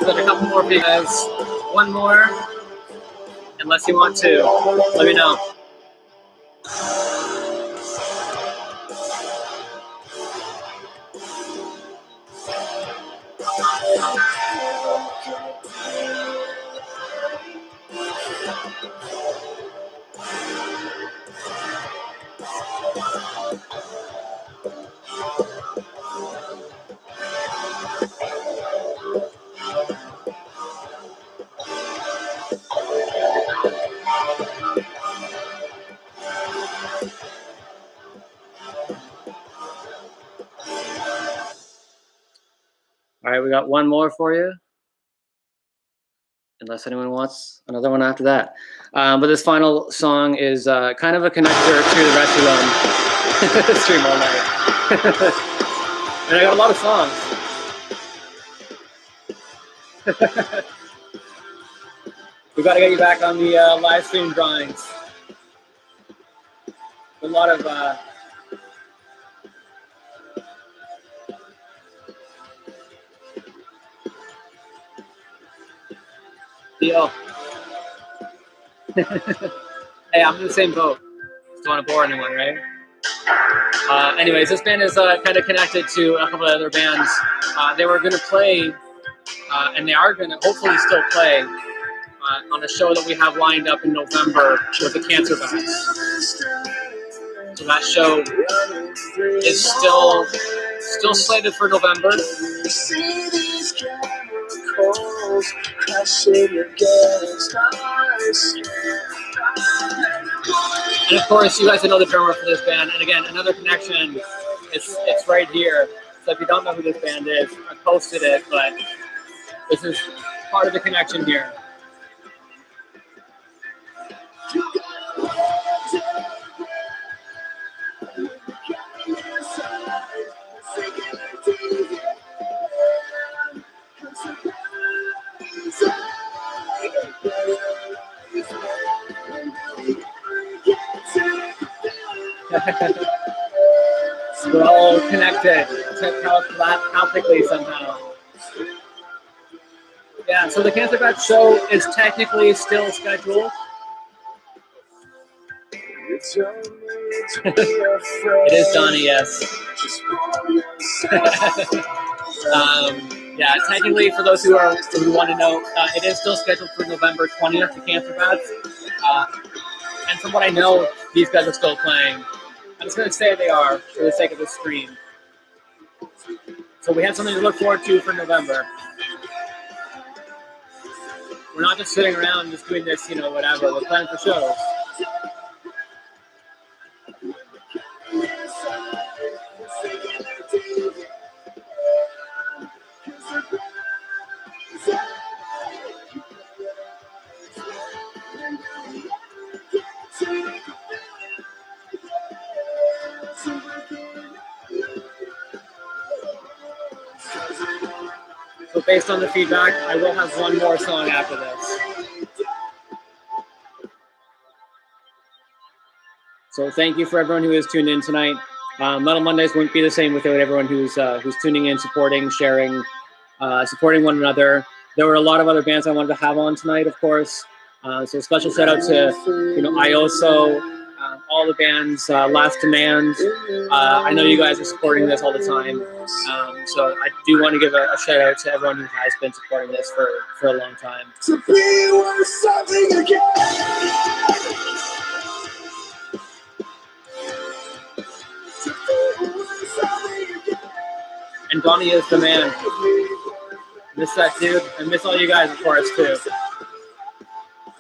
Got a couple more for you guys. One more. Unless you want to, let me know. right, we got one more for you. Unless anyone wants another one after that. But this final song is kind of a connector to the rest of them. Stream all night. And I got a lot of songs. We got to get you back on the live stream drawings. A lot of deal. Hey, I'm in the same boat. Don't want to bore anyone, right? Anyways, this band is kind of connected to a couple of other bands. They were going to play, and they are going to hopefully still play on a show that we have lined up in November with the Cancer Bats. So that show is still slated for November. And of course, you guys know the drummer for this band. And again, another connection, it's right here. So if you don't know who this band is, I posted it, but this is part of the connection here. We're all connected telepathically somehow. Yeah, so the Cancer Bats show is technically still scheduled. It is Donnie, yes. Yeah, technically, for those who want to know, it is still scheduled for November 20th, the Cancer Bats. And from what I know, these guys are still playing. I'm just going to say they are for the sake of the stream. So we have something to look forward to for November. We're not just sitting around just doing this, whatever. We're planning for shows. So based on the feedback, I will have one more song after this. So thank you for everyone who is tuned in tonight. Metal Mondays wouldn't be the same without everyone who's tuning in, supporting, sharing, supporting one another. There were a lot of other bands I wanted to have on tonight, of course. So special shout out to IOSO, all the bands, Last Demand. I know you guys are supporting this all the time. So I do want to give a shout out to everyone who has been supporting this for a long time. To be worth something again. And Donnie is the man. Miss that dude. And miss all you guys, of course, too.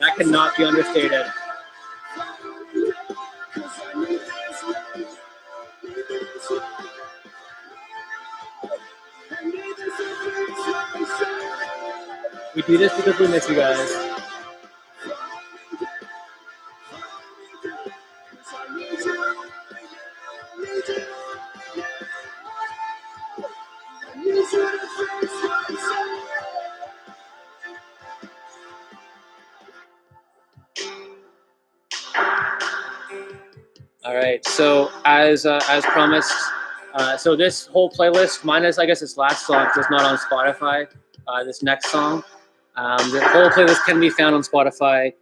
That cannot be understated. We do this because we miss you guys. All right, so as promised, so this whole playlist, minus I guess this last song, because it's not on Spotify, this next song, the whole playlist can be found on Spotify.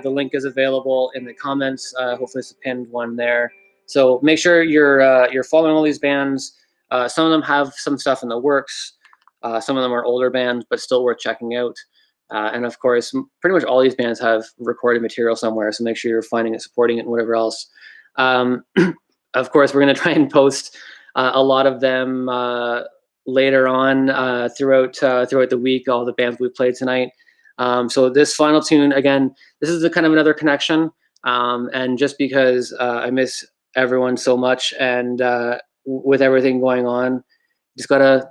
The link is available in the comments. Hopefully it's a pinned one there. So make sure you're following all these bands. Some of them have some stuff in the works. Some of them are older bands, but still worth checking out. And of course, pretty much all these bands have recorded material somewhere. So make sure you're finding it, supporting it, and whatever else. Of course, we're going to try and post a lot of them later on throughout the week, all the bands we've played tonight. So this final tune, again, this is kind of another connection. And just because I miss everyone so much, and with everything going on, just gotta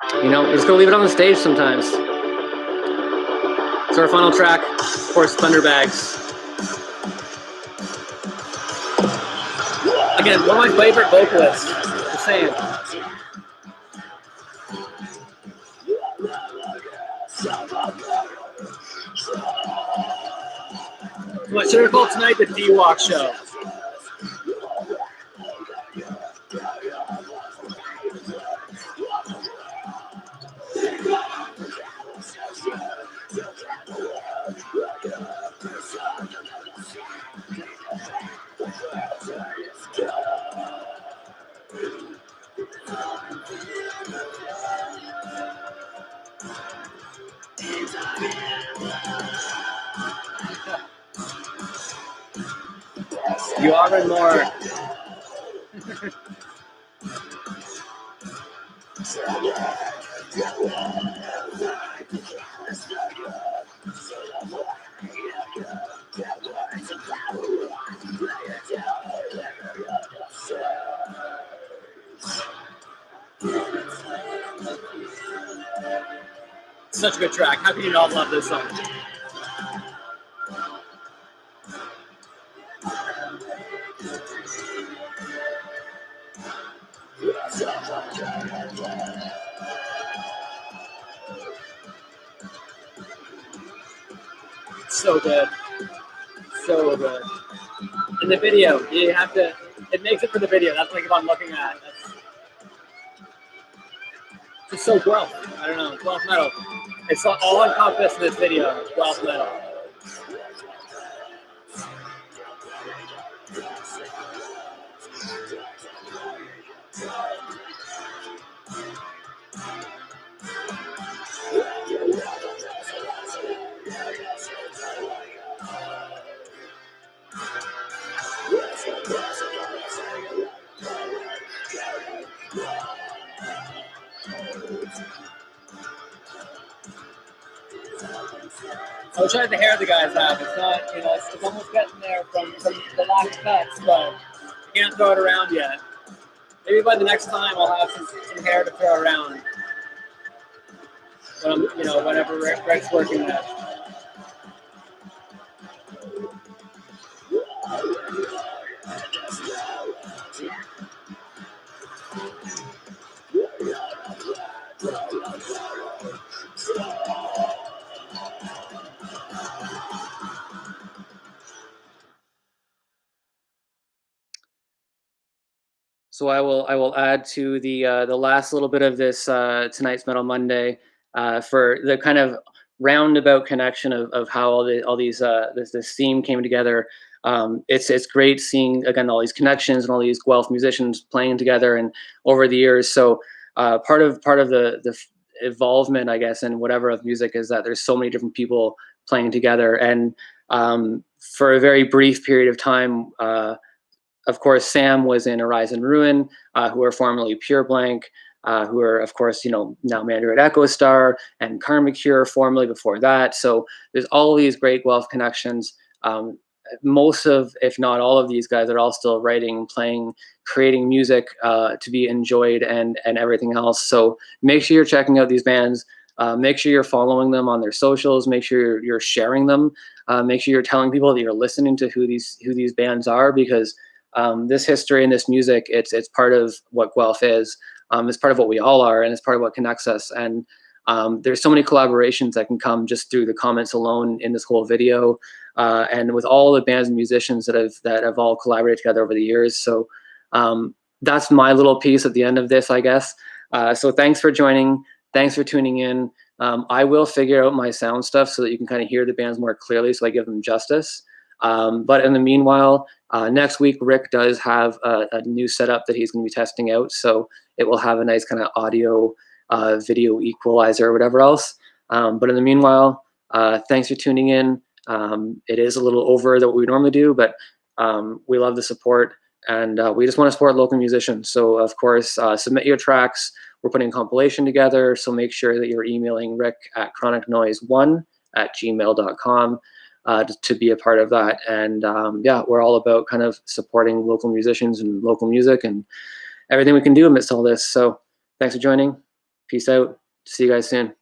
You know, we're just gonna leave it on the stage sometimes. So our final track, of course, Thunderbags. Again, one of my favorite vocalists. Just saying. What should I call tonight? The D-Walk Show. You are and more. Such a good track. How can you not love this song? So good. So good. And the video, you have to, it makes it for the video. That's like if I'm looking at it. That's just so Guelph. I don't know, Guelph metal. It's all encompassed in this video, Guelph metal. I wish I had the hair the guys have. It's not, you know, it's almost getting there from the last cuts, but I can't throw it around yet. Maybe by the next time I'll have some hair to throw around. When I'm, you know, whenever Rick's working that. So I will add to the last little bit of this tonight's Metal Monday for the kind of roundabout connection of how all these this theme came together. It's great seeing again all these connections and all these Guelph musicians playing together and over the years. So part of the evolvement, I guess, and whatever of music is that there's so many different people playing together, and for a very brief period of time. Of course, Sam was in Arise and Ruin, who are formerly Pure Blank, who are, of course, you know, now Mandarin Echo Star and Karma Cure, formerly before that. So there's all these great Guelph connections. Most of, if not all of these guys are all still writing, playing, creating music to be enjoyed and everything else. So make sure you're checking out these bands. Make sure you're following them on their socials. Make sure you're sharing them. Make sure you're telling people that you're listening to who these bands are, because this history and this music, it's part of what Guelph is. It's part of what we all are, and it's part of what connects us. And there's so many collaborations that can come just through the comments alone in this whole video, and with all the bands and musicians that have all collaborated together over the years. So that's my little piece at the end of this, I guess. So thanks for joining. Thanks for tuning in. I will figure out my sound stuff so that you can kind of hear the bands more clearly, so I give them justice. But in the meanwhile, next week, Rick does have a new setup that he's going to be testing out. So it will have a nice kind of audio, video equalizer or whatever else. But in the meanwhile, thanks for tuning in. It is a little over than what we normally do, but we love the support, and we just want to support local musicians. So of course, submit your tracks. We're putting a compilation together, so make sure that you're emailing Rick at chronicnoise1@gmail.com. To be a part of that. And yeah, we're all about kind of supporting local musicians and local music and everything we can do amidst all this. So thanks for joining. Peace out. See you guys soon.